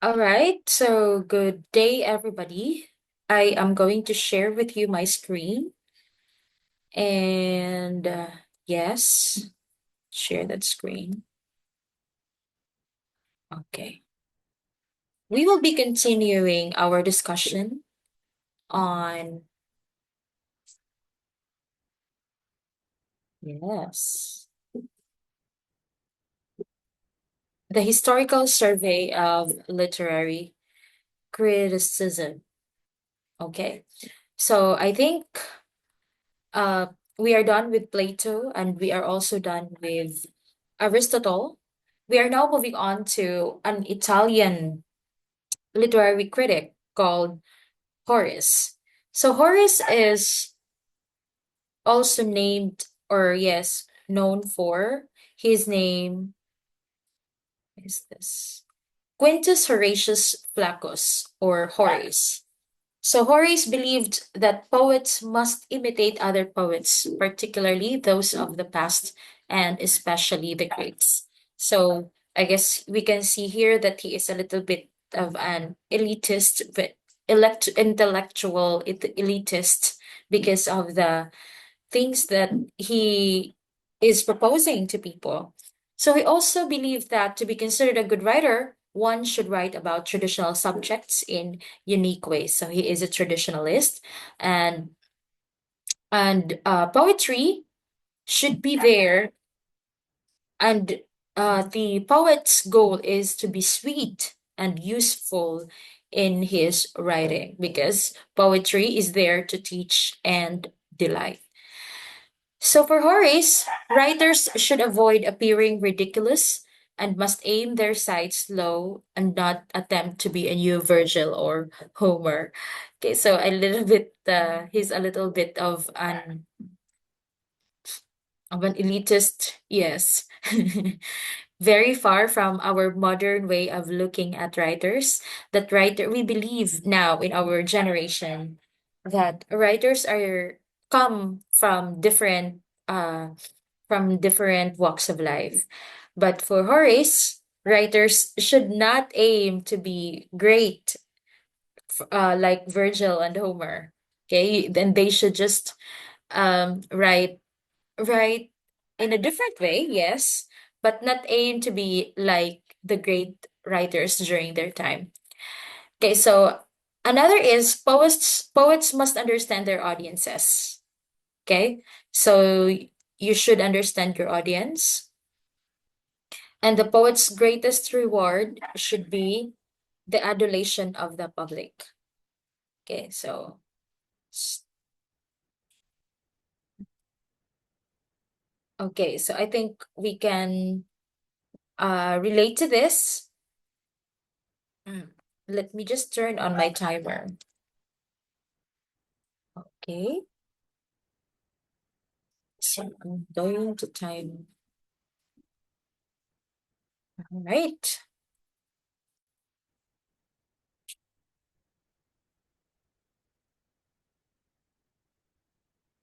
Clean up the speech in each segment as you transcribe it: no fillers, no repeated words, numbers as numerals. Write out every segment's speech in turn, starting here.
All right, so good day, everybody. I am going to share with you my screen. And yes, share that screen. Okay. We will be continuing our discussion on, yes, the historical survey of literary criticism. Okay. So I think uh, we are done with Plato and we are also done with Aristotle. We are now moving on to an Italian literary critic called Horace. So Horace is also named, or yes, known for his name is this Quintus Horatius Flaccus or Horace. So Horace believed that poets must imitate other poets, particularly those of the past and especially the Greeks. So I guess we can see here that he is a little bit of an elitist, but intellectual elitist because of the things that he is proposing to people. So he also believed that to be considered a good writer, one should write about traditional subjects in unique ways. So he is a traditionalist, and poetry should be there, and the poet's goal is to be sweet and useful in his writing because poetry is there to teach and delight. So for Horace, writers should avoid appearing ridiculous and must aim their sights low and not attempt to be a new Virgil or Homer. Okay, so a little bit, he's a little bit of an elitist, yes. Very far from our modern way of looking at writers. That writer, we believe now in our generation that writers are come from different walks of life. But for Horace, writers should not aim to be great, like Virgil and Homer. Okay, then they should just write in a different way, yes, but not aim to be like the great writers during their time. Okay, so another is poets must understand their audiences. Okay, so you should understand your audience, and the poet's greatest reward should be the adulation of the public. Okay, so s- okay, so I think we can relate to this. Mm. Let me just turn on my timer. Okay, so I'm going to time. All right.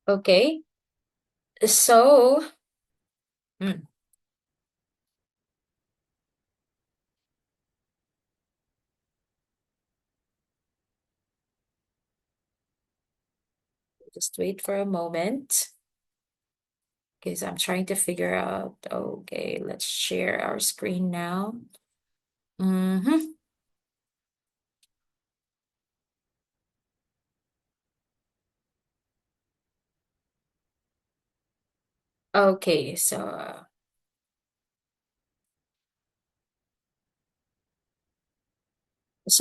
Okay, so mm, just wait for a moment because I'm trying to figure out. Okay, let's share our screen now. Mm-hmm. Okay, so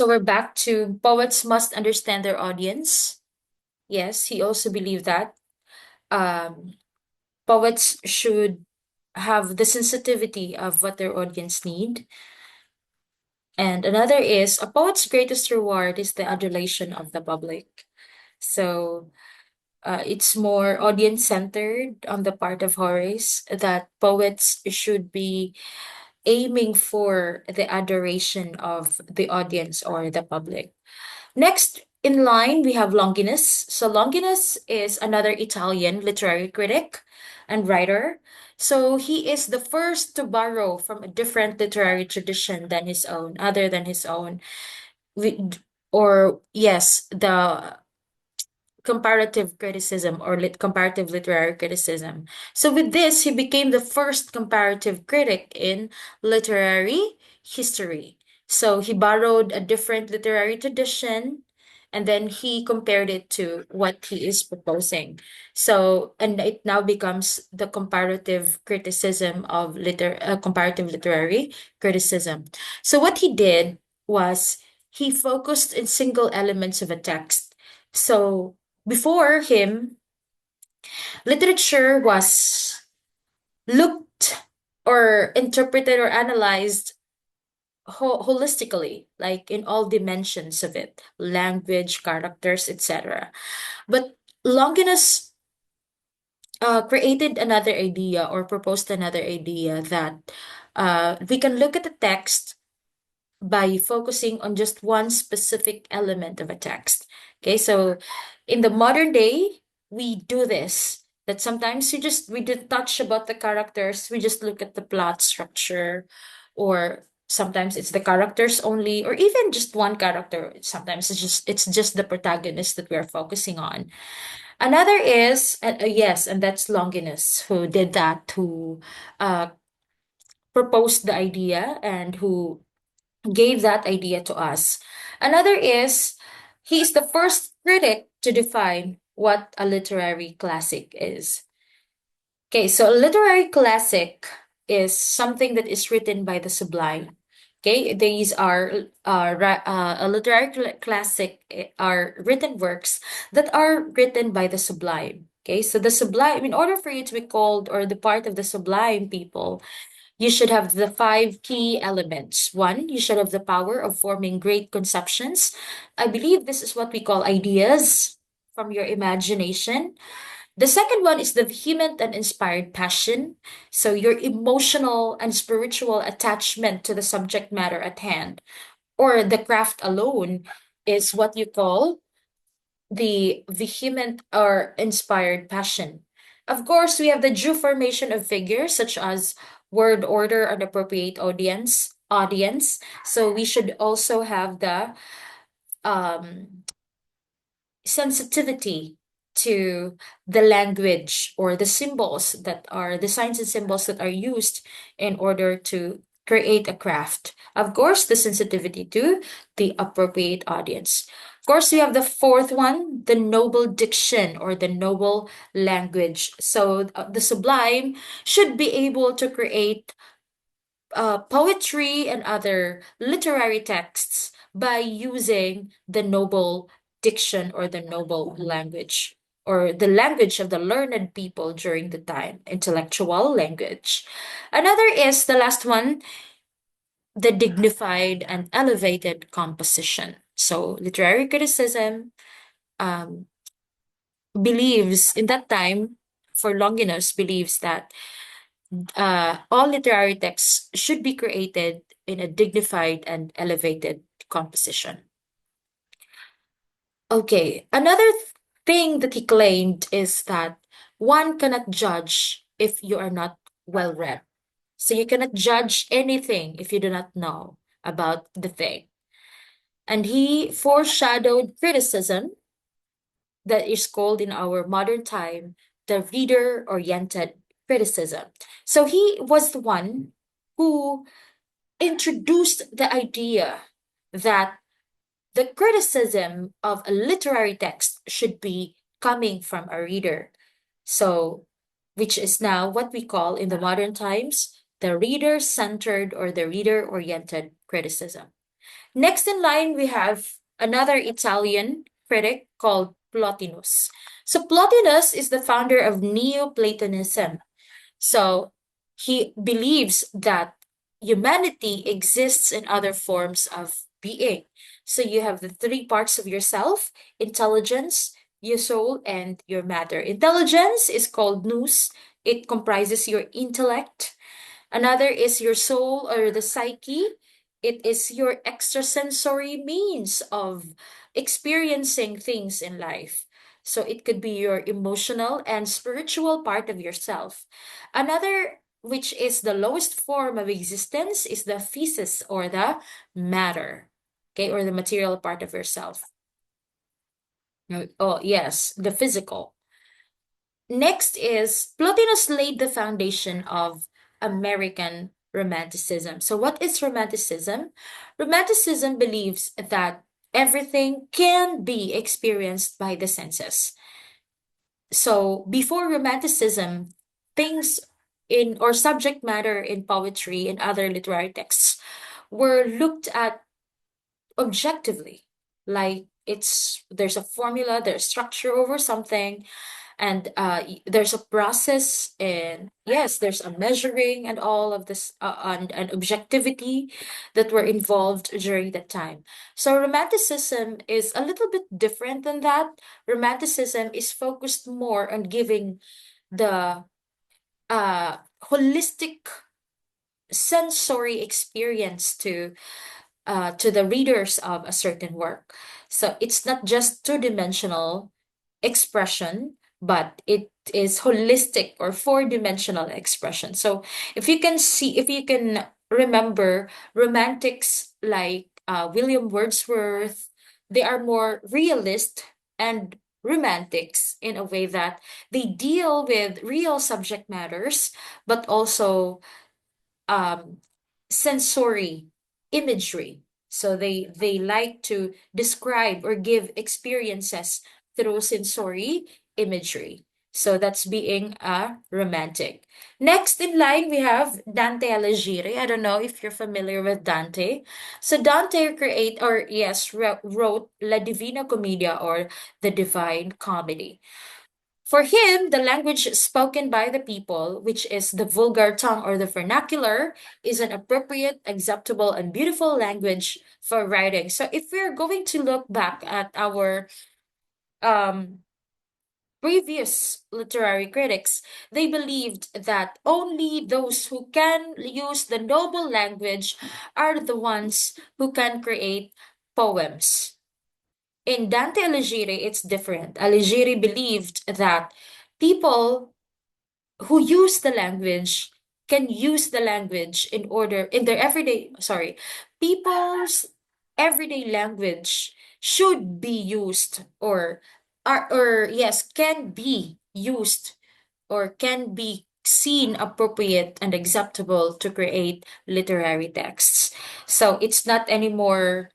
we're back to poets must understand their audience. Yes, he also believed that um, poets should have the sensitivity of what their audience need. And another is a poet's greatest reward is the adulation of the public. So it's more audience centered on the part of Horace that poets should be aiming for the adoration of the audience or the public. Next in line, we have Longinus. So Longinus is another Italian literary critic and writer. So he is the first to borrow from a different literary tradition than his own, other than his own. We, or yes, the comparative criticism or comparative literary criticism. So with this, he became the first comparative critic in literary history. So he borrowed a different literary tradition and then he compared it to what he is proposing. So, and it now becomes the comparative criticism of comparative literary criticism. So what he did was he focused in single elements of a text. So before him, literature was looked or interpreted or analyzed holistically, like in all dimensions of it, language, characters, etc. But Longinus created another idea or proposed another idea that we can look at the text by focusing on just one specific element of a text. Okay, so in the modern day, we do this. That sometimes we did touch about the characters, we just look at the plot structure, or sometimes it's the characters only, or even just one character. Sometimes it's just the protagonist that we are focusing on. Another is yes, and that's Longinus who did that, who uh, proposed the idea and who gave that idea to us. Another is he's the first critic to define what a literary classic is. Okay, so a literary classic is something that is written by the sublime. Okay, these are a literary classic are written works that are written by the sublime. Okay, so the sublime, in order for you to be called or the part of the sublime people, you should have the five key elements. One, you should have the power of forming great conceptions. I believe this is what we call ideas from your imagination. The second one is the vehement and inspired passion. So, your emotional and spiritual attachment to the subject matter at hand, or the craft alone, is what you call the vehement or inspired passion. Of course, we have the due formation of figures such as word order and appropriate audience. So we should also have the um sensitivity to the language or the symbols that are the signs and symbols that are used in order to create a craft. Of course, the sensitivity to the appropriate audience. Of course, we have the fourth one, the noble diction or the noble language. So the sublime should be able to create poetry and other literary texts by using the noble diction or the noble language or the language of the learned people during the time, intellectual language. Another is the last one, the dignified and elevated composition. So literary criticism um, believes in that time, for Longinus, believes that all literary texts should be created in a dignified and elevated composition. Okay, another thing that he claimed is that one cannot judge if you are not well read. So you cannot judge anything if you do not know about the thing. And he foreshadowed criticism that is called in our modern time the reader oriented criticism. So he was the one who introduced the idea that the criticism of a literary text should be coming from a reader. So, which is now what we call in the modern times the reader centered or the reader oriented criticism. Next in line, we have another Italian critic called Plotinus. So, Plotinus is the founder of Neoplatonism. So he believes that humanity exists in other forms of being. So you have the three parts of yourself: intelligence, your soul, and your matter. Intelligence is called nous, it comprises your intellect. Another is your soul or the psyche. It is your extrasensory means of experiencing things in life. So it could be your emotional and spiritual part of yourself. Another, which is the lowest form of existence, is the physis or the matter, okay, or the material part of yourself. Oh, yes, the physical. Next is Plotinus laid the foundation of American Romanticism. So, what is Romanticism? Romanticism believes that everything can be experienced by the senses. So, before Romanticism, things in or subject matter in poetry and other literary texts were looked at objectively. Like there's a formula, there's structure over something, and there's a process, and yes, there's a measuring and all of this, and objectivity that were involved during that time. So romanticism is a little bit different than that. Romanticism is focused more on giving the holistic sensory experience to the readers of a certain work. So it's not just two-dimensional expression, but it is holistic or four-dimensional expression. So if you can remember romantics like William Wordsworth, they are more realist and romantics in a way that they deal with real subject matters, but also um, sensory imagery. So they like to describe or give experiences through sensory imagery. So that's being a romantic. Next in line, we have Dante Alighieri. I don't know if you're familiar with Dante. So Dante wrote La Divina Commedia, or the Divine Comedy. For him, the language spoken by the people, which is the vulgar tongue or the vernacular, is an appropriate, acceptable, and beautiful language for writing. So if we're going to look back at our um, previous literary critics, they believed that only those who can use the noble language are the ones who can create poems. In Dante Alighieri, it's different. Alighieri believed that people who use the language can use the language in their everyday, sorry, people's everyday language should be used, or yes, can be used, or can be seen appropriate and acceptable to create literary texts. So it's not anymore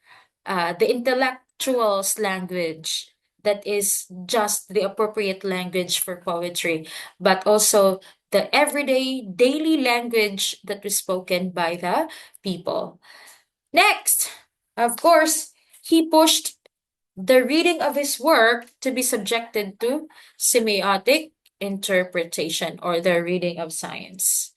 the intellectual's language that is just the appropriate language for poetry, but also the everyday daily language that was spoken by the people. Next, of course, he pushed the reading of his work to be subjected to semiotic interpretation, or the reading of science.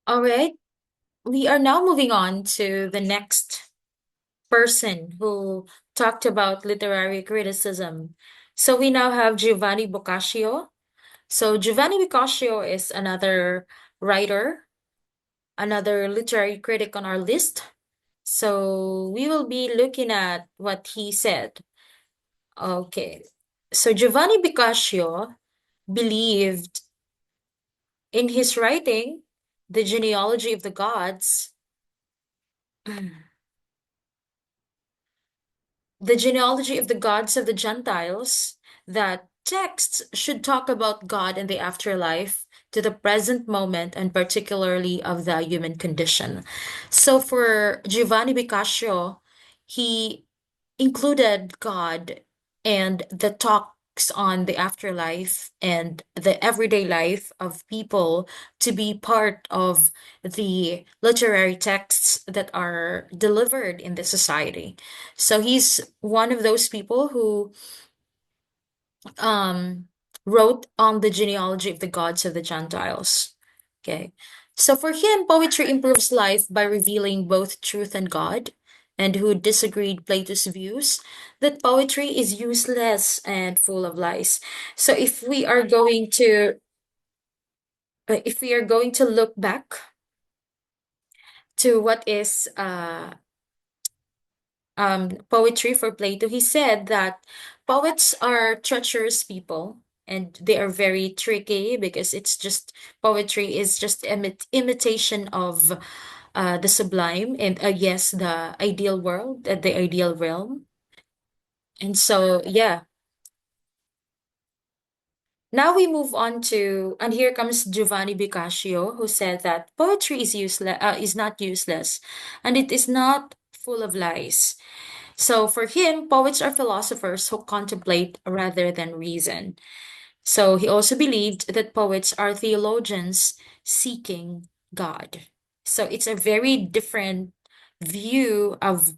All right, we are now moving on to the next person who talked about literary criticism. So we now have Giovanni Boccaccio. So Giovanni Boccaccio is another writer, another literary critic on our list. So we will be looking at what he said. Okay. So Giovanni Boccaccio believed in his writing, The Genealogy of the Gods, The Genealogy of the Gods of the Gentiles, that texts should talk about God and the afterlife to the present moment, and particularly of the human condition. So for Giovanni Boccaccio, he included God and the talks on the afterlife and the everyday life of people to be part of the literary texts that are delivered in the society. So he's one of those people who um wrote on the genealogy of the gods of the Gentiles. Okay. So for him, poetry improves life by revealing both truth and God, and who disagreed Plato's views that poetry is useless and full of lies. So if we are going to look back to what is poetry for Plato, he said that poets are treacherous people and they are very tricky because it's just poetry is just imitation of the sublime and yes, the ideal world, the ideal realm. And so, yeah. Now we move on to, and here comes Giovanni Boccaccio, who said that poetry is is not useless, and it is not full of lies. So for him, poets are philosophers who contemplate rather than reason. So he also believed that poets are theologians seeking God. So it's a very different view of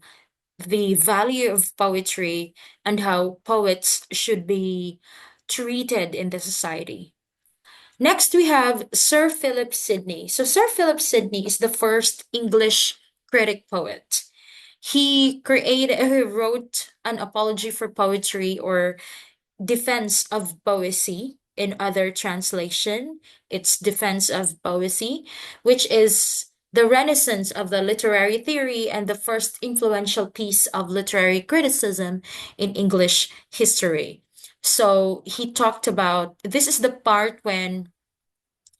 the value of poetry and how poets should be treated in the society. Next, we have Sir Philip Sidney. So Sir Philip Sidney is the first English critic poet. He wrote an apology for poetry or defense of poesy. In other translation, it's defense of poesy, which is the renaissance of the literary theory and the first influential piece of literary criticism in English history. So he talked about this is the part when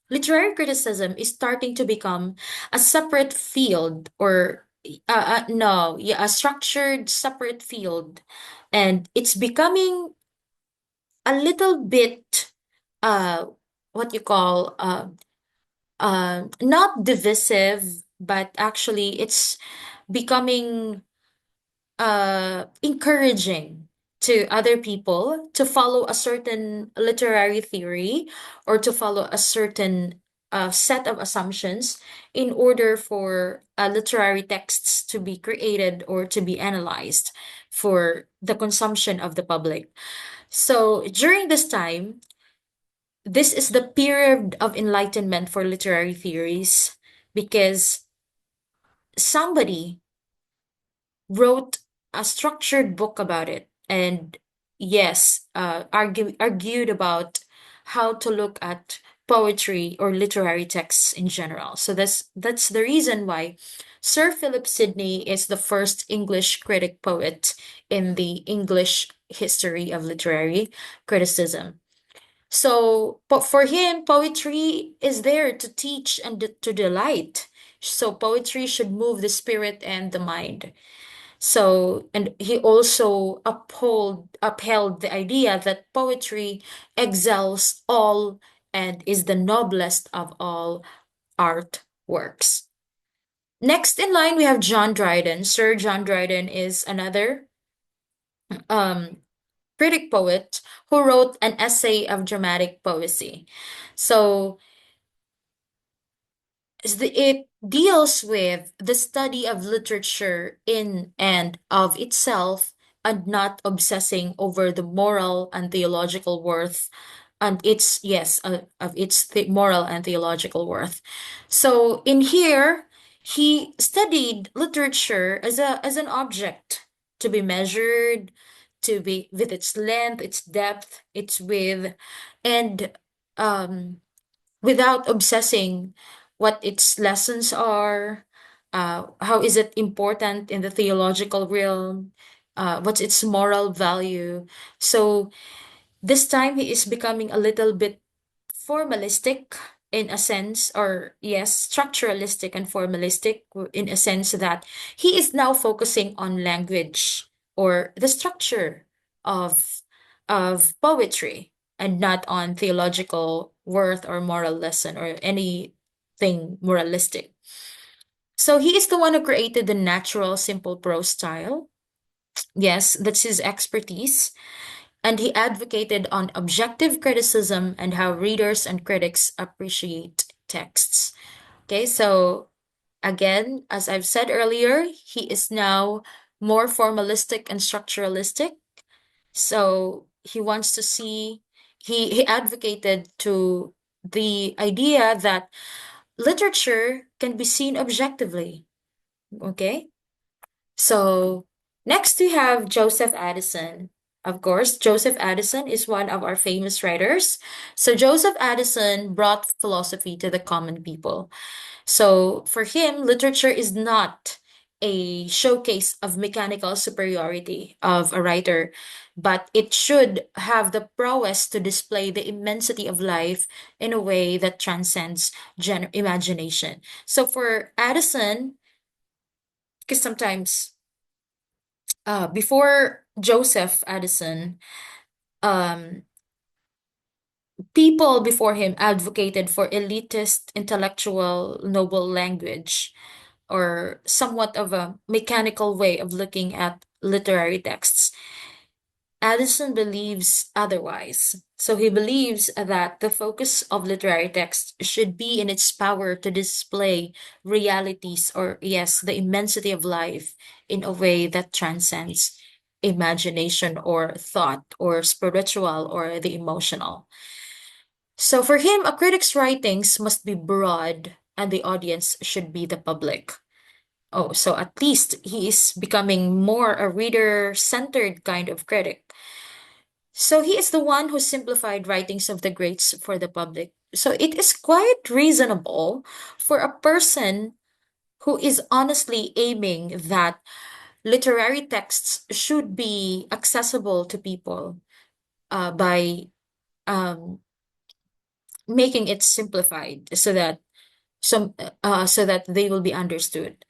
literary criticism is starting to become a separate field or no, yeah, a structured separate field, and it's becoming a little bit uh what you call not divisive, but actually it's becoming encouraging to other people to follow a certain literary theory or to follow a certain set of assumptions in order for literary texts to be created or to be analyzed for the consumption of the public. So during this time, this is the period of enlightenment for literary theories because somebody wrote a structured book about it and yes, argued about how to look at poetry or literary texts in general. So that's the reason why Sir Philip Sidney is the first English critic poet in the English history of literary criticism. So, but for him, poetry is there to teach and to delight. So poetry should move the spirit and the mind. So, and he also upheld the idea that poetry excels all and is the noblest of all art works. Next in line, we have John Dryden. Sir John Dryden is another um, critic poet who wrote an essay of dramatic poesy. So it deals with the study of literature in and of itself and not obsessing over the moral and theological worth and its yes of its moral and theological worth. So in here he studied literature as an object to be measured, to be with its length, its depth, its width, and um without obsessing what its lessons are, how is it important in the theological realm, what's its moral value. So this time he is becoming a little bit formalistic in a sense, or yes, structuralistic and formalistic in a sense that he is now focusing on language or the structure of poetry and not on theological worth or moral lesson or anything moralistic. So he is the one who created the natural simple prose style. Yes, that's his expertise, and he advocated on objective criticism and how readers and critics appreciate texts. Okay, so again, as I've said earlier, he is now more formalistic and structuralistic. So he wants to see, he advocated to the idea that literature can be seen objectively. Okay? So next we have Joseph Addison. Of course, Joseph Addison is one of our famous writers. So Joseph Addison brought philosophy to the common people. So for him, literature is not a showcase of mechanical superiority of a writer, but it should have the prowess to display the immensity of life in a way that transcends imagination. So for Addison, because sometimes before Joseph Addison, um, people before him advocated for elitist, intellectual, noble language, or somewhat of a mechanical way of looking at literary texts. Addison believes otherwise. So he believes that the focus of literary text should be in its power to display realities or, yes, the immensity of life in a way that transcends imagination or thought or spiritual or the emotional. So for him, a critic's writings must be broad and the audience should be the public. Oh, so at least he is becoming more a reader-centered kind of critic. So he is the one who simplified writings of the greats for the public. So it is quite reasonable for a person who is honestly aiming that literary texts should be accessible to people by um, making it simplified so that they will be understood.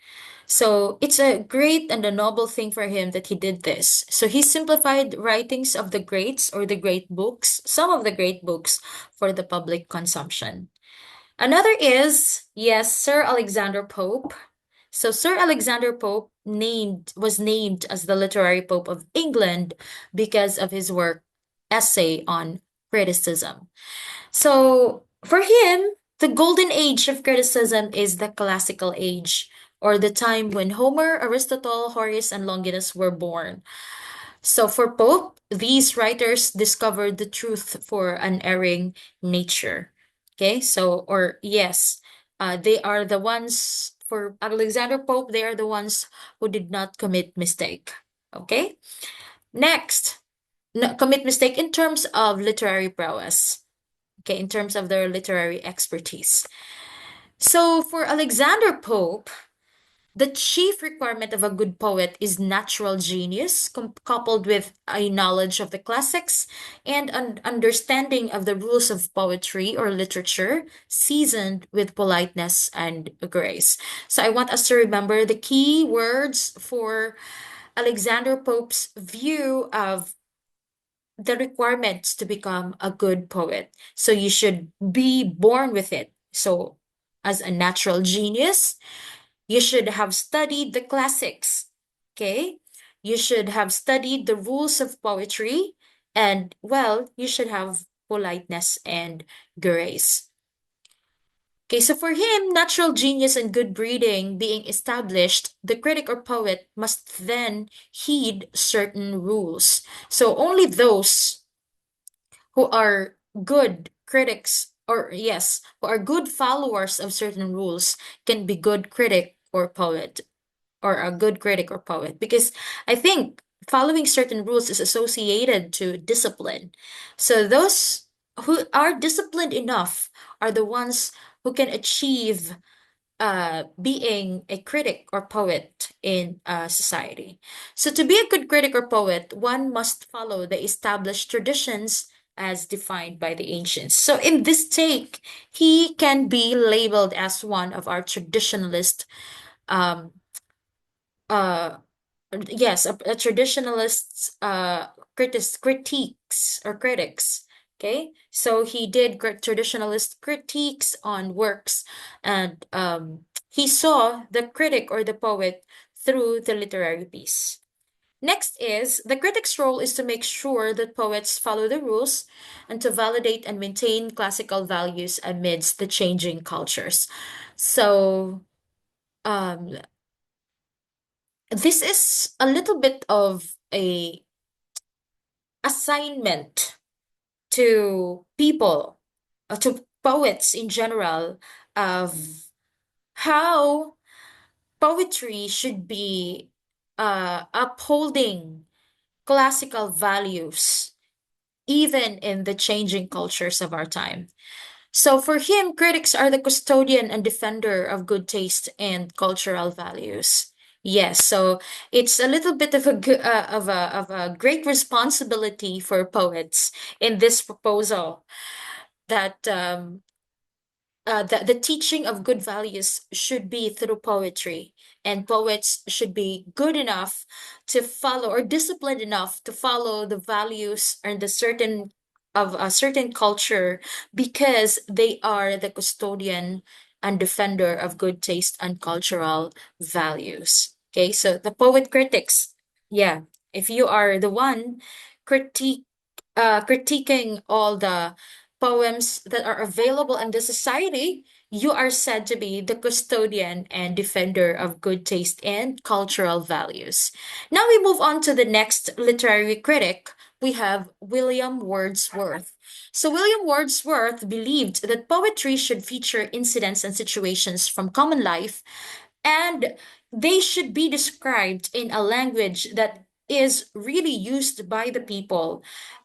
So it's a great and a noble thing for him that he did this. So he simplified writings of the greats or the great books, some of the great books for the public consumption. Another is, yes, Sir Alexander Pope. So Sir Alexander Pope was named as the literary pope of England because of his work essay on criticism. So for him, the golden age of criticism is the classical age, or the time when Homer, Aristotle, Horace, and Longinus were born. So for Pope, these writers discovered the truth for unerring nature. Okay, so, or yes, they are the ones, for Alexander Pope, they are the ones who did not commit mistake. Okay, next, no, commit mistake in terms of literary prowess. Okay, in terms of their literary expertise. So for Alexander Pope, the chief requirement of a good poet is natural genius, coupled with a knowledge of the classics and an understanding of the rules of poetry or literature, seasoned with politeness and grace. So I want us to remember the key words for Alexander Pope's view of the requirements to become a good poet. So you should be born with it. So, as a natural genius, you should have studied the classics. Okay? You should have studied the rules of poetry. And, well, you should have politeness and grace. Okay, so for him, natural genius and good breeding being established, the critic or poet must then heed certain rules. So only those who are good critics, or yes, who are good followers of certain rules can be good critic or poet, or a good critic or poet, because I think following certain rules is associated to discipline. So those who are disciplined enough are the ones who can achieve being a critic or poet in society. So, to be a good critic or poet, one must follow the established traditions as defined by the ancients. So, in this take, he can be labeled as one of our traditionalist um, uh, yes, a traditionalist's critiques or critics. Okay, so he did traditionalist critiques on works, and he saw the critic or the poet through the literary piece. Next is the critic's role is to make sure that poets follow the rules and to validate and maintain classical values amidst the changing cultures. So, um, this is a little bit of a assignment to people, to poets in general, of how poetry should be upholding classical values, even in the changing cultures of our time. So for him, critics are the custodian and defender of good taste and cultural values. Yes, so it's a little bit of a great responsibility for poets in this proposal that the teaching of good values should be through poetry, and poets should be good enough to follow, or disciplined enough to follow the values and the certain of a certain culture, because they are the custodian and defender of good taste and cultural values. Okay, so the poet critics, yeah, if you are the one critique critiquing all the poems that are available in the society, you are said to be the custodian and defender of good taste and cultural values. Now we move on to the next literary critic. We have William Wordsworth. So, William Wordsworth believed that poetry should feature incidents and situations from common life, and they should be described in a language that is really used by the people,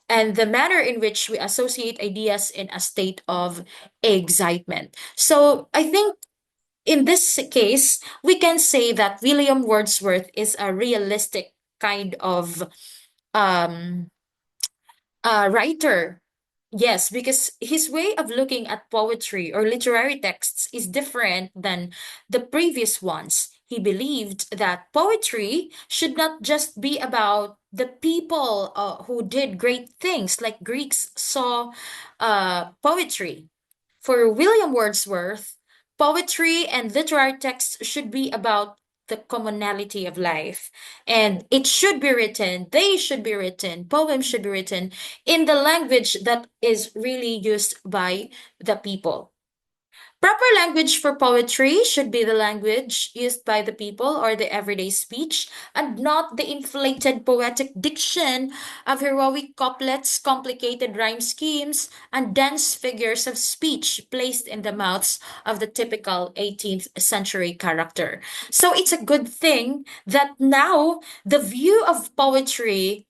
and the manner in which we associate ideas in a state of excitement. So I think in this case, we can say that William Wordsworth is a realistic kind of um, writer. Yes, because his way of looking at poetry or literary texts is different than the previous ones. He believed that poetry should not just be about the people who did great things, like Greeks saw poetry. For William Wordsworth, poetry and literary texts should be about the commonality of life. And it should be written, they should be written, poems should be written in the language that is really used by the people. Proper language for poetry should be the language used by the people, or the everyday speech, and not the inflated poetic diction of heroic couplets, complicated rhyme schemes, and dense figures of speech placed in the mouths of the typical 18th century character. So it's a good thing that now the view of poetry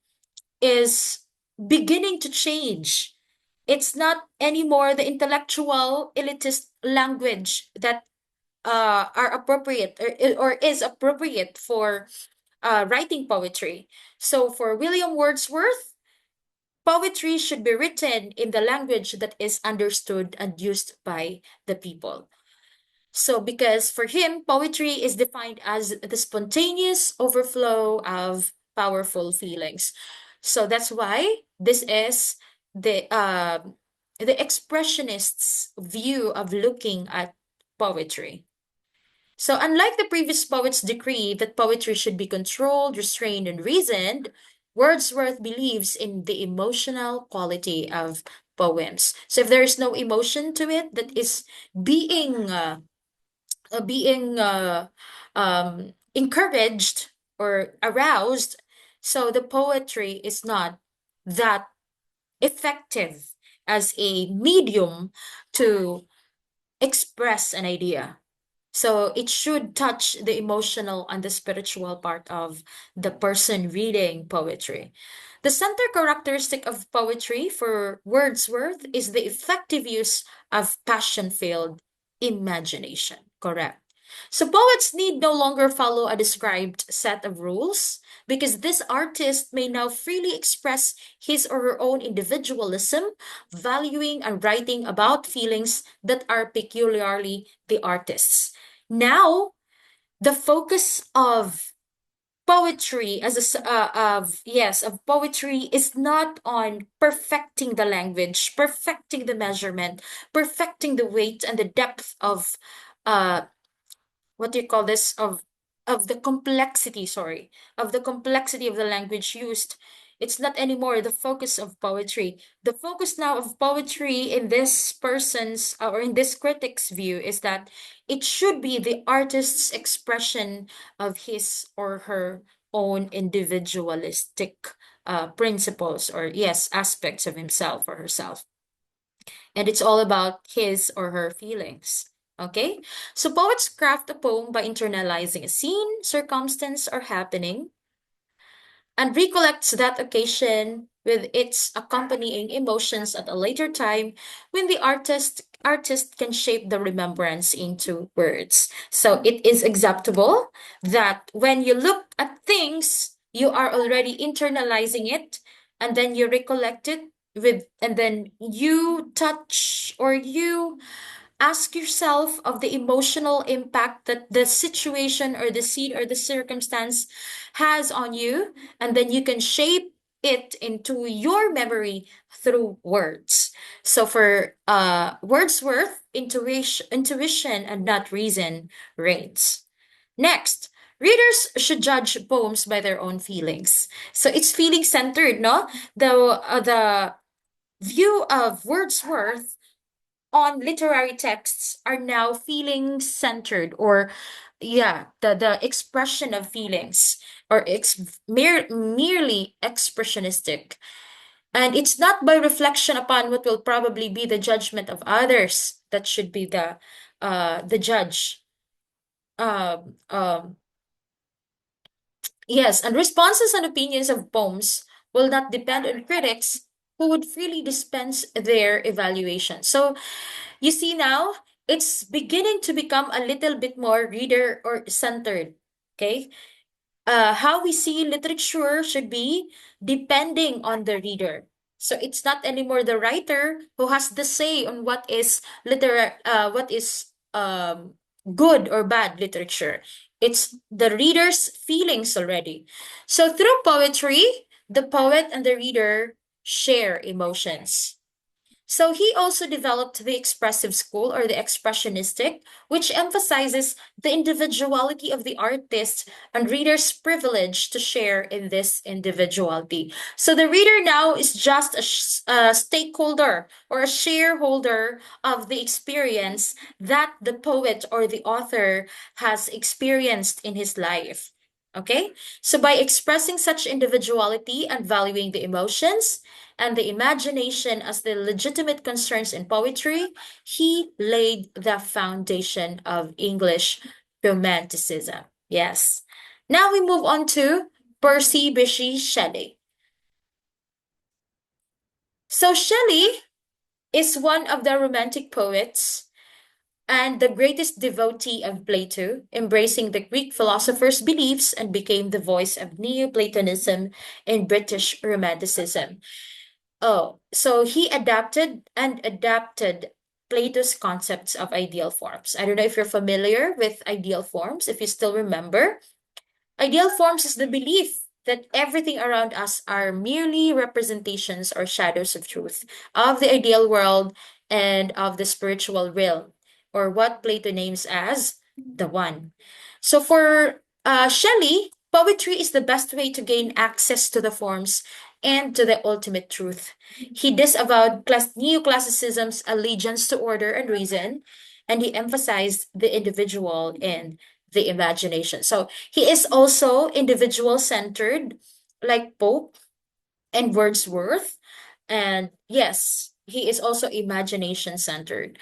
is beginning to change. It's not anymore the intellectual elitist language that are appropriate, or is appropriate for writing poetry. So for William Wordsworth, poetry should be written in the language that is understood and used by the people. So, because for him, poetry is defined as the spontaneous overflow of powerful feelings. So that's why this is the expressionists' view of looking at poetry. So, unlike the previous poet's decree that poetry should be controlled, restrained, and reasoned, Wordsworth believes in the emotional quality of poems. So, if there is no emotion to it that is being encouraged or aroused, so the poetry is not that effective as a medium to express an idea. So it should touch the emotional and the spiritual part of the person reading poetry. The center characteristic of poetry for Wordsworth is the effective use of passion-filled imagination. Correct. So poets need no longer follow a described set of rules, because this artist may now freely express his or her own individualism, valuing and writing about feelings that are peculiarly the artist's. Now, the focus of poetry as of poetry is not on perfecting the language, perfecting the measurement, perfecting the weight and the depth of uh what do you call this, of the complexity, sorry, of the complexity of the language used. It's not anymore the focus of poetry. The focus now of poetry in this person's, or in this critic's view, is that it should be the artist's expression of his or her own individualistic principles, or yes, aspects of himself or herself, and it's all about his or her feelings. Okay? So poets craft a poem by internalizing a scene, circumstance, or happening and recollects that occasion with its accompanying emotions at a later time when the artist can shape the remembrance into words. So it is acceptable that when you look at things, you are already internalizing it and then you recollect it with and then you touch or you ask yourself of the emotional impact that the situation or the scene or the circumstance has on you, and then you can shape it into your memory through words. So for Wordsworth, intuition and not reason reigns. Next, readers should judge poems by their own feelings. So it's feeling centered, no? The view of Wordsworth on literary texts are now feeling centered, or yeah, the expression of feelings or merely expressionistic, and it's not by reflection upon what will probably be the judgment of others that should be the judge. um um yes, and responses and opinions of poems will not depend on critics who would freely dispense their evaluation. So you see now, it's beginning to become a little bit more reader or centered. Okay. How we see literature should be depending on the reader. So it's not anymore the writer who has the say on what is good or bad literature. It's the reader's feelings already. So through poetry, the poet and the reader share emotions. So he also developed the expressive school or the expressionistic, which emphasizes the individuality of the artist and reader's privilege to share in this individuality. So the reader now is just a stakeholder or a shareholder of the experience that the poet or the author has experienced in his life. Okay? So by expressing such individuality and valuing the emotions, and the imagination as the legitimate concerns in poetry, he laid the foundation of English Romanticism. Yes. Now we move on to Percy Bysshe Shelley. So Shelley is one of the Romantic poets and the greatest devotee of Plato, embracing the Greek philosopher's beliefs and became the voice of Neoplatonism in British Romanticism. Oh, so he adapted Plato's concepts of ideal forms. I don't know if you're familiar with ideal forms, if you still remember. Ideal forms is the belief that everything around us are merely representations or shadows of truth, of the ideal world and of the spiritual realm, or what Plato names as the one. So for Shelley, poetry is the best way to gain access to the forms and to the ultimate truth. He disavowed neoclassicism's allegiance to order and reason, and he emphasized the individual and the imagination. So he is also individual centered, like Pope and Wordsworth. And yes, he is also imagination centered.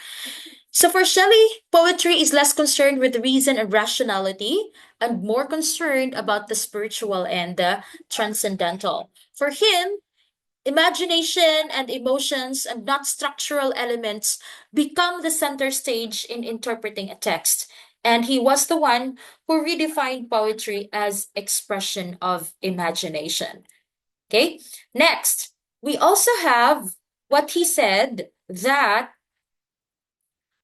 So for Shelley, poetry is less concerned with reason and rationality and more concerned about the spiritual and the transcendental. For him, imagination and emotions and not structural elements become the center stage in interpreting a text. And he was the one who redefined poetry as expression of imagination. Okay. Next, we also have what he said that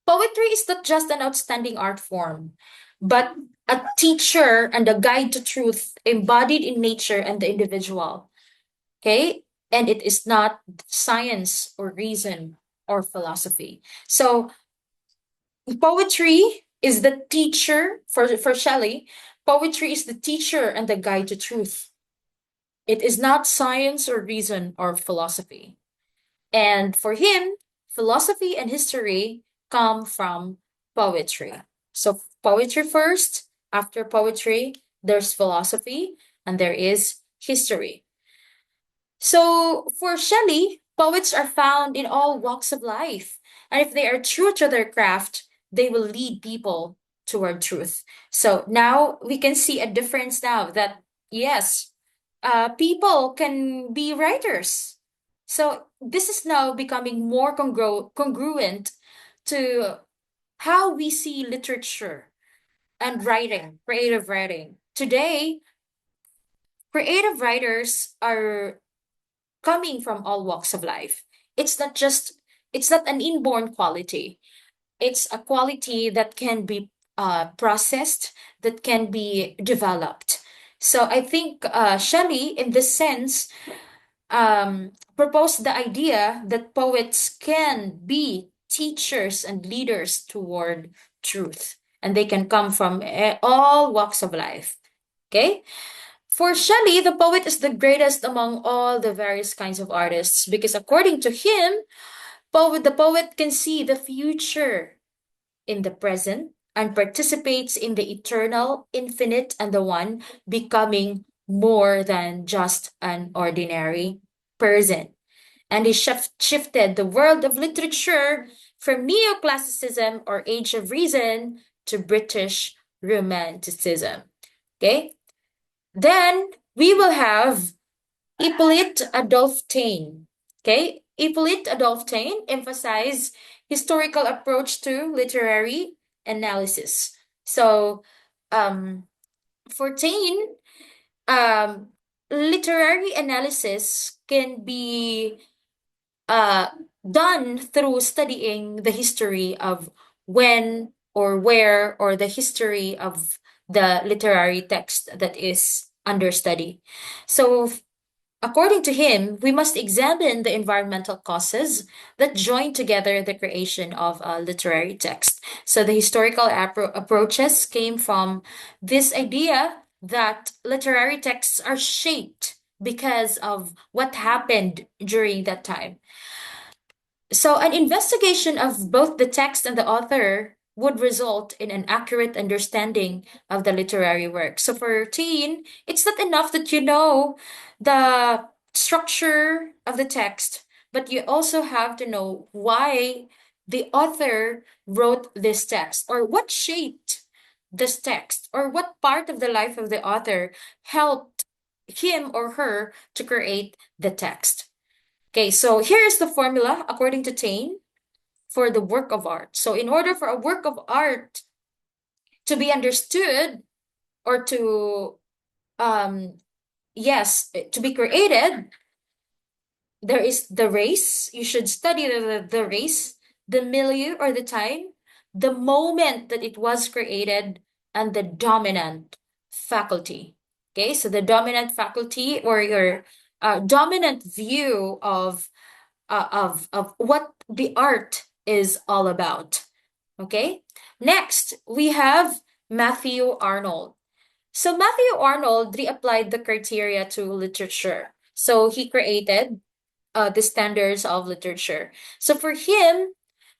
poetry is not just an outstanding art form, but a teacher and a guide to truth embodied in nature and the individual. Okay. And it is not science or reason or philosophy. So poetry is the teacher for Shelley. Poetry is the teacher and the guide to truth. It is not science or reason or philosophy. And for him, philosophy and history come from poetry. So poetry first, after poetry, there's philosophy, and there is history. So for Shelley, poets are found in all walks of life. And if they are true to their craft, they will lead people toward truth. So now we can see a difference now that yes, people can be writers. So this is now becoming more congruent to how we see literature and writing, creative writing. Today, creative writers are coming from all walks of life. It's not just, it's not an inborn quality. It's a quality that can be processed, that can be developed. So I think Shelley, in this sense, proposed the idea that poets can be teachers and leaders toward truth, and they can come from all walks of life. Okay? For Shelley, the poet is the greatest among all the various kinds of artists because, according to him, the poet can see the future in the present and participates in the eternal, infinite, and the one becoming more than just an ordinary person. And he shifted the world of literature from neoclassicism or Age of Reason to British Romanticism. Okay? Then we will have Hippolyte Adolphe Taine. Okay? Hippolyte Adolphe Taine emphasized historical approach to literary analysis. So, um, for Taine, um, literary analysis can be uh, done through studying the history of when or where or the history of the literary text that is under study. So, according to him, we must examine the environmental causes that join together the creation of a literary text. So the historical approaches came from this idea that literary texts are shaped because of what happened during that time. So, an investigation of both the text and the author would result in an accurate understanding of the literary work. So, for teen, it's not enough that you know the structure of the text, but you also have to know why the author wrote this text or what shaped this text or what part of the life of the author helped him or her to create the text. Okay, so here is the formula according to Taine for the work of art. So, in order for a work of art to be understood or to, yes, to be created, there is the race. You should study the race, the milieu or the time, the moment that it was created, and the dominant faculty. Okay, so the dominant faculty or your dominant view of what the art is all about. Okay. Next, we have Matthew Arnold. So Matthew Arnold reapplied the criteria to literature. So he created the standards of literature. So for him,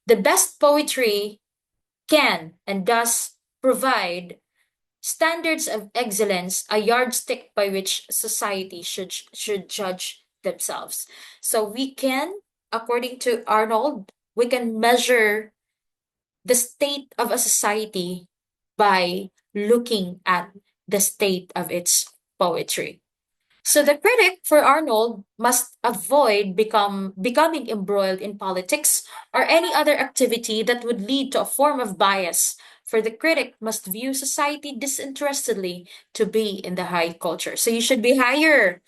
the best poetry can and does provide standards of excellence, a yardstick by which society should judge themselves. So we can, according to Arnold, we can measure the state of a society by looking at the state of its poetry. So the critic for Arnold must avoid becoming embroiled in politics or any other activity that would lead to a form of bias. For the critic must view society disinterestedly to be in the high culture. So you should be higher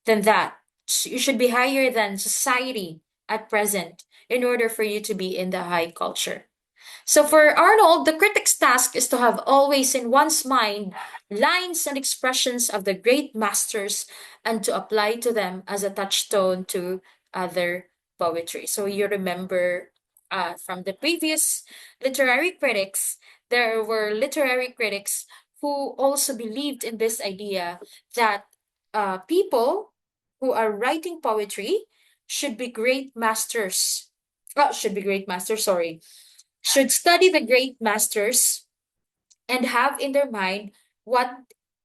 than that. You should be higher than society at present in order for you to be in the high culture. So for Arnold, the critic's task is to have always in one's mind lines and expressions of the great masters and to apply to them as a touchstone to other poetry. So you remember from the previous literary critics, there were literary critics who also believed in this idea that people who are writing poetry should be great masters. Should be great masters, sorry, should study the great masters and have in their mind what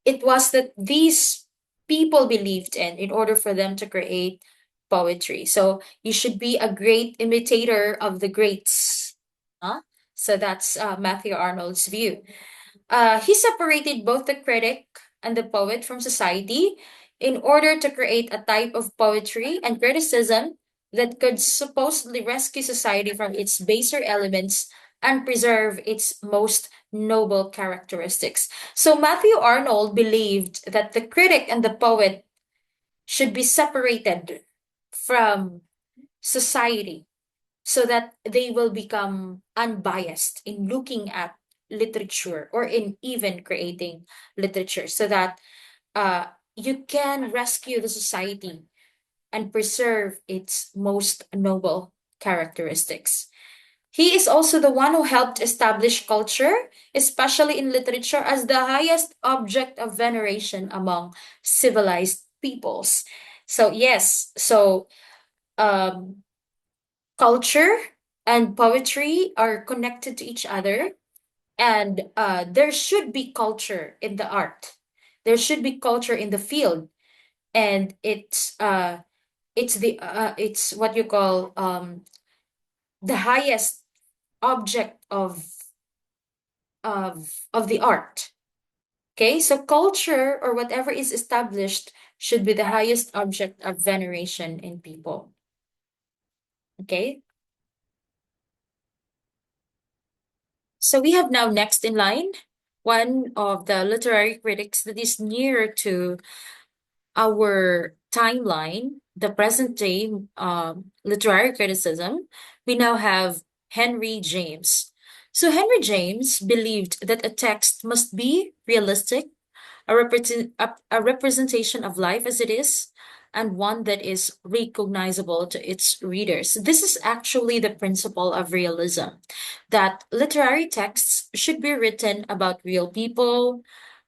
it was that these people believed in order for them to create poetry. So you should be a great imitator of the greats. Huh? So that's Matthew Arnold's view. He separated both the critic and the poet from society in order to create a type of poetry and criticism that could supposedly rescue society from its baser elements and preserve its most noble characteristics. So Matthew Arnold believed that the critic and the poet should be separated from society so that they will become unbiased in looking at literature or in even creating literature so that uh, you can rescue the society and preserve its most noble characteristics. He is also the one who helped establish culture, especially in literature, as the highest object of veneration among civilized peoples. So, yes, so um, culture and poetry are connected to each other, and there should be culture in the art. There should be culture in the field, and it's what you call the highest object of the art. Okay, so culture or whatever is established should be the highest object of veneration in people. Okay, so we have now next in line one of the literary critics that is nearer to our timeline, the present day literary criticism. We now have Henry James. So Henry James believed that a text must be realistic, a representation of life as it is, and one that is recognizable to its readers. This is actually the principle of realism, that literary texts should be written about real people,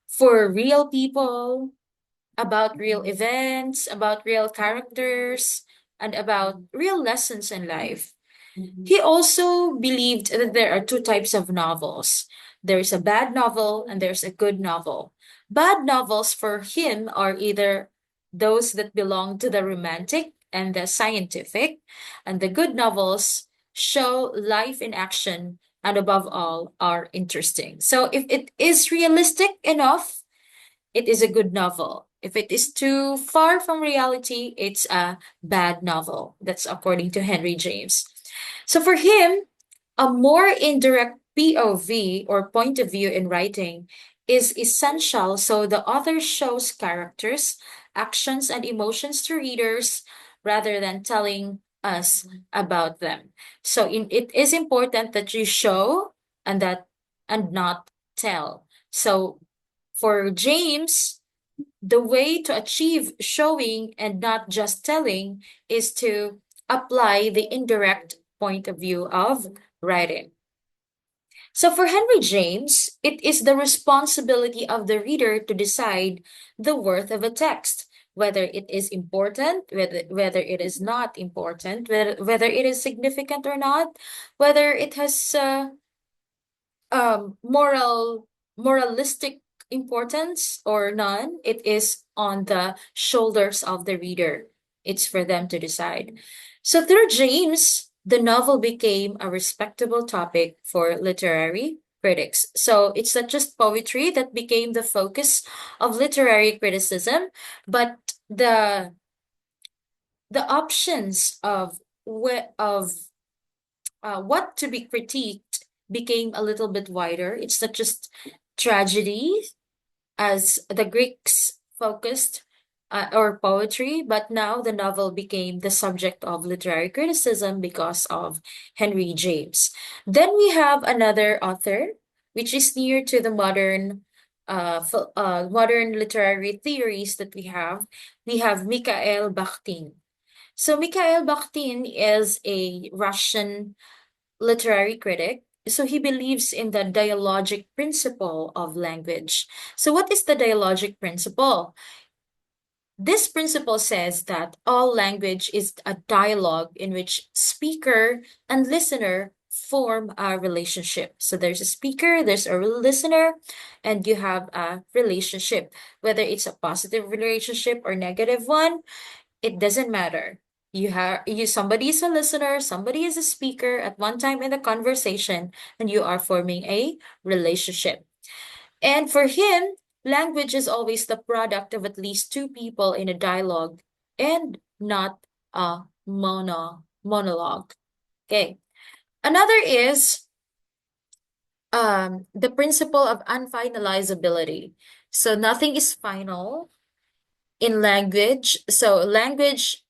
for real people, about real events, about real characters, and about real lessons in life. He also believed that there are two types of novels. There's a bad novel and there's a good novel. Bad novels for him are either those that belong to the romantic and the scientific, and the good novels show life in action and above all are interesting. So if it is realistic enough, it is a good novel. If it is too far from reality, it's a bad novel. That's according to Henry James. So for him, a more indirect POV or point of view in writing is essential so the author shows characters, actions, and emotions to readers rather than telling us about them. So it is important that you show and not tell. So for James, the way to achieve showing and not just telling is to apply the indirect point of view of writing. So for Henry James, it is the responsibility of the reader to decide the worth of a text, whether it is important, whether it is not important, whether it is significant or not, whether it has moralistic importance or none. It is on the shoulders of the reader. It's for them to decide. So through James, the novel became a respectable topic for literary critics. So it's not just poetry that became the focus of literary criticism, but the options of what to be critiqued became a little bit wider. It's not just tragedy, as the Greeks focused, or poetry, but now the novel became the subject of literary criticism because of Henry James. Then we have another author, which is near to the modern literary theories that we have. We have Mikhail Bakhtin. So Mikhail Bakhtin is a Russian literary critic. So he believes in the dialogic principle of language. So what is the dialogic principle? This principle says that all language is a dialogue in which speaker and listener form a relationship. So there's a speaker, there's a listener, and you have a relationship. Whether it's a positive relationship or negative one, it doesn't matter. Somebody is a listener, somebody is a speaker at one time in the conversation, and you are forming a relationship. And for him, language is always the product of at least two people in a dialogue and not a monologue. Okay. Another is the principle of unfinalizability. So nothing is final in language. So language,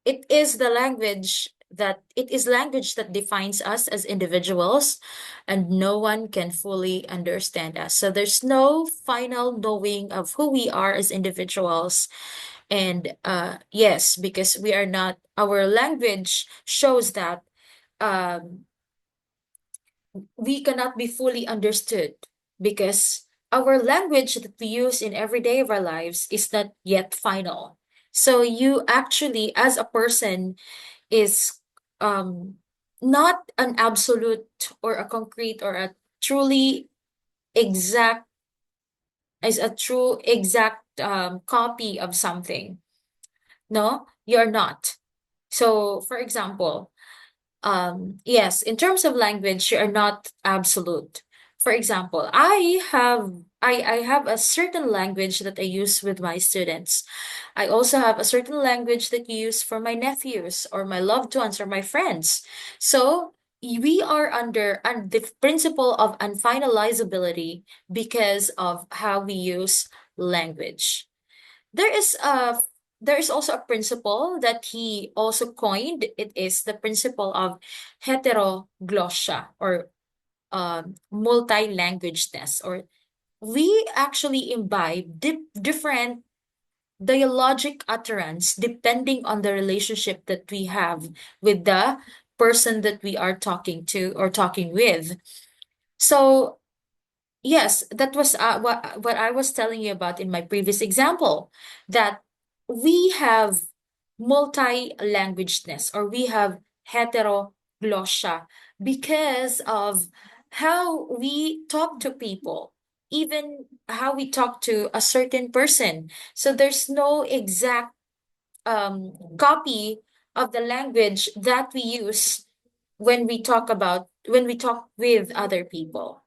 it is language that defines us as individuals, and no one can fully understand us. So there's no final knowing of who we are as individuals. And yes, because we are not, our language shows that um we cannot be fully understood because our language that we use in every day of our lives is not yet final. So you actually, as a person, is um not an absolute or a concrete or a truly exact is a true exact copy of something. No, you're not. So for example, yes, in terms of language, you are not absolute. For example, I have a certain language that I use with my students. I also have a certain language that you use for my nephews or my loved ones or my friends. So we are under the principle of unfinalizability because of how we use language. There is a there is also a principle that he also coined. It is the principle of heteroglossia or multi-languageness, or we actually imbibe different dialogic utterance depending on the relationship that we have with the person that we are talking to or talking with. So yes, that was what I was telling you about in my previous example, that we have multi-languageness, or we have heteroglossia because of how we talk to people, even how we talk to a certain person. So there's no exact copy of the language that we use when we talk with other people.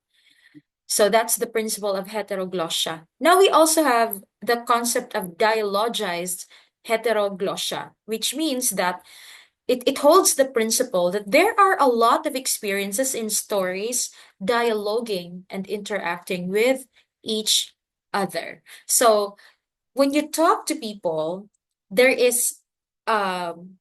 So that's the principle of heteroglossia. Now we also have the concept of dialogized heteroglossia, which means that it holds the principle that there are a lot of experiences in stories dialoguing and interacting with each other. So when you talk to people, there is um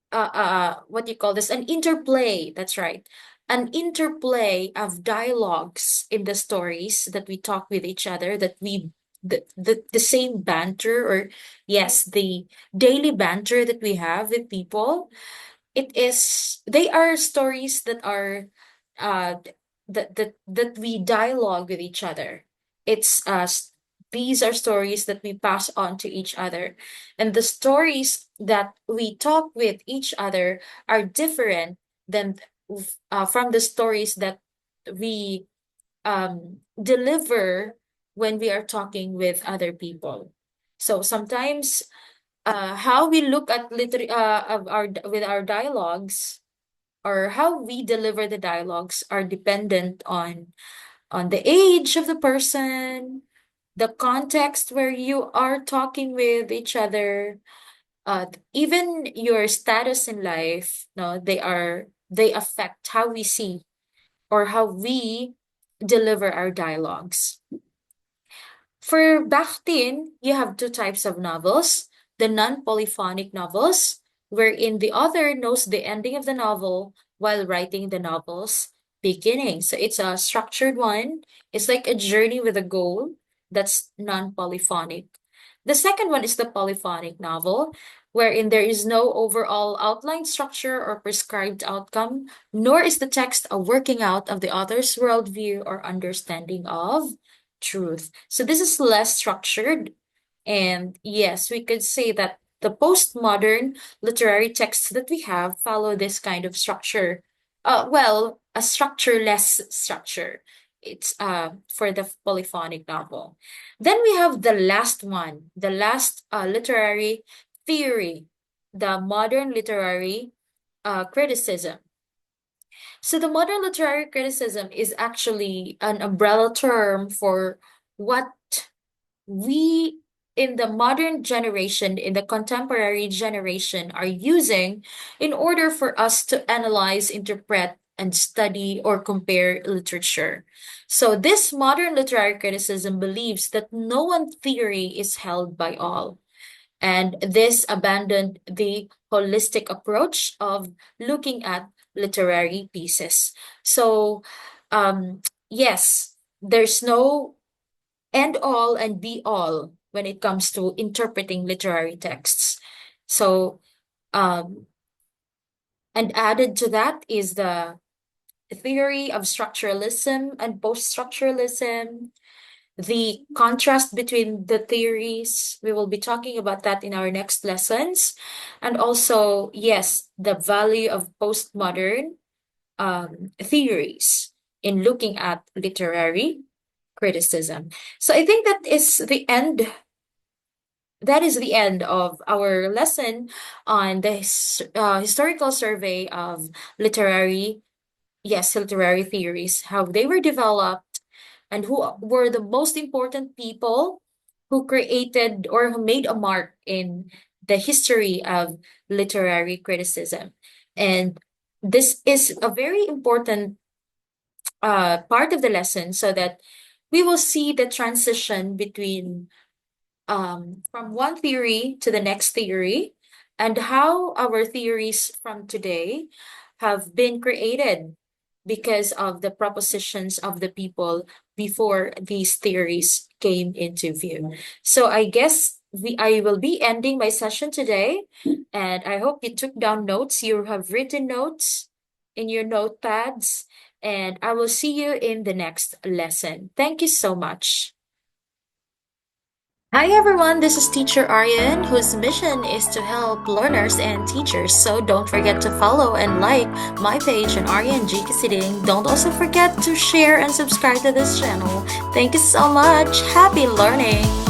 what do you call this, an interplay, that's right, an interplay of dialogues in the stories that we talk with each other, that we the same banter, or yes, the daily banter that we have with people. They are stories that are that we dialogue with each other. it's these are stories that we pass on to each other, and the stories that we talk with each other are different than from the stories that we deliver when we are talking with other people. So sometimes how we look at of our with our dialogues, or how we deliver the dialogues, are dependent on the age of the person, the context where you are talking with each other, even your status in life. No, they affect how we see or how we deliver our dialogues. For Bakhtin, you have two types of novels: the non-polyphonic novels, wherein the author knows the ending of the novel while writing the novel's beginning. So it's a structured one. It's like a journey with a goal. That's non-polyphonic. The second one is the polyphonic novel, wherein there is no overall outline structure or prescribed outcome, nor is the text a working out of the author's worldview or understanding of truth. So this is less structured. And yes, we could say that the postmodern literary texts that we have follow this kind of structure. Well, a structureless structure. It's for the polyphonic novel. Then we have the last one, the last literary theory. the modern literary criticism. So the modern literary criticism is actually an umbrella term for what we in the modern generation, in the contemporary generation, are using in order for us to analyze, interpret, and study or compare literature. So this modern literary criticism believes that no one theory is held by all. And this abandoned the holistic approach of looking at literary pieces. So, yes, there's no end all and be all when it comes to interpreting literary texts. So, um, and added to that is the theory of structuralism and post-structuralism, the contrast between the theories. We will be talking about that in our next lessons. And also, yes, the value of postmodern theories in looking at literary criticism. So I think that is the end of our lesson on the historical survey of literary, yes, literary theories, how they were developed, and who were the most important people who created or who made a mark in the history of literary criticism. And this is a very important part of the lesson so that we will see the transition between from one theory to the next theory, and how our theories from today have been created because of the propositions of the people before these theories came into view. So I guess I will be ending my session today, and I hope you took down notes. You have written notes in your notepads, and I will see you in the next lesson. Thank you so much. Hi everyone, this is Teacher Aryan, whose mission is to help learners and teachers. So don't forget to follow and like my page on Aryan G. Kasiding. Don't also forget to share and subscribe to this channel. Thank you so much. Happy learning!